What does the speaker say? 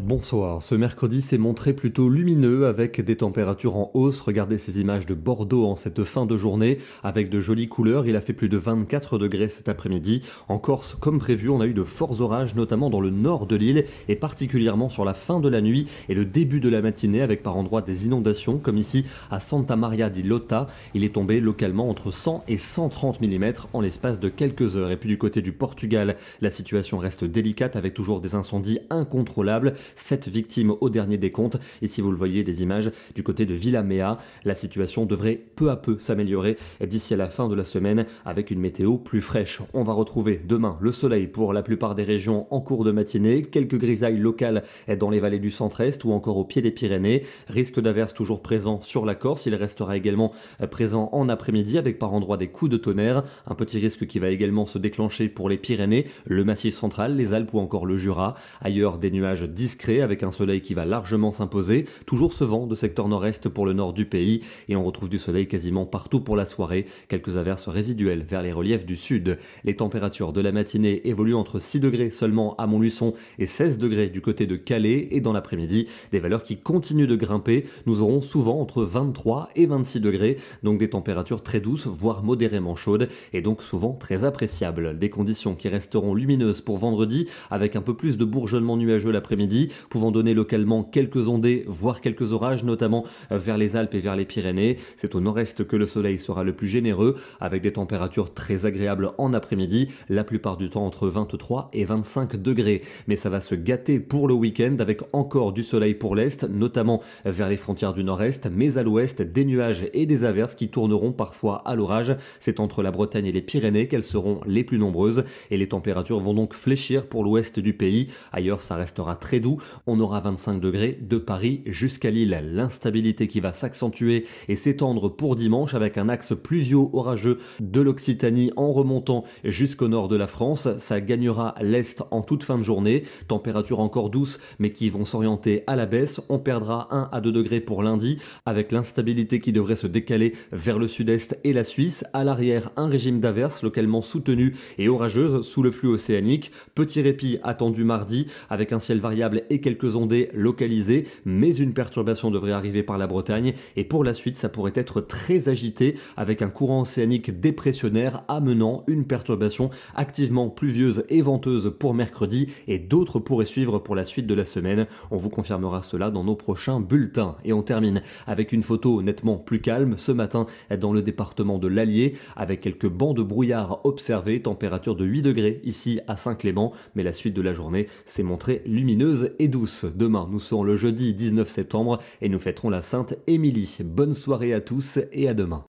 Bonsoir, ce mercredi s'est montré plutôt lumineux avec des températures en hausse. Regardez ces images de Bordeaux en cette fin de journée avec de jolies couleurs. Il a fait plus de 24 degrés cet après-midi. En Corse, comme prévu, on a eu de forts orages, notamment dans le nord de l'île et particulièrement sur la fin de la nuit et le début de la matinée avec par endroits des inondations comme ici à Santa Maria di Lota. Il est tombé localement entre 100 et 130 mm en l'espace de quelques heures. Et puis du côté du Portugal, la situation reste délicate avec toujours des incendies incontrôlables. 7 victimes au dernier décompte. Ici, vous le voyez, des images du côté de Villaméa. La situation devrait peu à peu s'améliorer d'ici à la fin de la semaine avec une météo plus fraîche. On va retrouver demain le soleil pour la plupart des régions en cours de matinée. Quelques grisailles locales dans les vallées du centre-est ou encore au pied des Pyrénées. Risque d'averse toujours présent sur la Corse. Il restera également présent en après-midi avec par endroits des coups de tonnerre. Un petit risque qui va également se déclencher pour les Pyrénées, le Massif central, les Alpes ou encore le Jura. Ailleurs, des nuages discrets avec un soleil qui va largement s'imposer. Toujours ce vent de secteur nord-est pour le nord du pays et on retrouve du soleil quasiment partout pour la soirée. Quelques averses résiduelles vers les reliefs du sud. Les températures de la matinée évoluent entre 6 degrés seulement à Montluçon et 16 degrés du côté de Calais et dans l'après-midi, des valeurs qui continuent de grimper. Nous aurons souvent entre 23 et 26 degrés, donc des températures très douces, voire modérément chaudes et donc souvent très appréciables. Des conditions qui resteront lumineuses pour vendredi avec un peu plus de bourgeonnement nuageux l'après-midi, pouvant donner localement quelques ondées, voire quelques orages, notamment vers les Alpes et vers les Pyrénées. C'est au nord-est que le soleil sera le plus généreux, avec des températures très agréables en après-midi, la plupart du temps entre 23 et 25 degrés. Mais ça va se gâter pour le week-end avec encore du soleil pour l'est, notamment vers les frontières du nord-est, mais à l'ouest, des nuages et des averses qui tourneront parfois à l'orage. C'est entre la Bretagne et les Pyrénées qu'elles seront les plus nombreuses et les températures vont donc fléchir pour l'ouest du pays. Ailleurs, ça restera très doux. On aura 25 degrés de Paris jusqu'à Lille. L'instabilité qui va s'accentuer et s'étendre pour dimanche avec un axe pluvio-orageux de l'Occitanie en remontant jusqu'au nord de la France. Ça gagnera l'est en toute fin de journée. Températures encore douces mais qui vont s'orienter à la baisse. On perdra 1 à 2 degrés pour lundi avec l'instabilité qui devrait se décaler vers le sud-est et la Suisse. À l'arrière, un régime d'averses localement soutenu et orageuse sous le flux océanique. Petit répit attendu mardi avec un ciel variable et quelques ondées localisées, mais une perturbation devrait arriver par la Bretagne et pour la suite ça pourrait être très agité avec un courant océanique dépressionnaire amenant une perturbation activement pluvieuse et venteuse pour mercredi et d'autres pourraient suivre pour la suite de la semaine. On vous confirmera cela dans nos prochains bulletins. Et on termine avec une photo nettement plus calme ce matin dans le département de l'Allier avec quelques bancs de brouillard observés, température de 8 degrés ici à Saint-Clément, mais la suite de la journée s'est montrée lumineuse et douce. Demain, nous serons le jeudi 19 septembre et nous fêterons la Sainte Émilie. Bonne soirée à tous et à demain.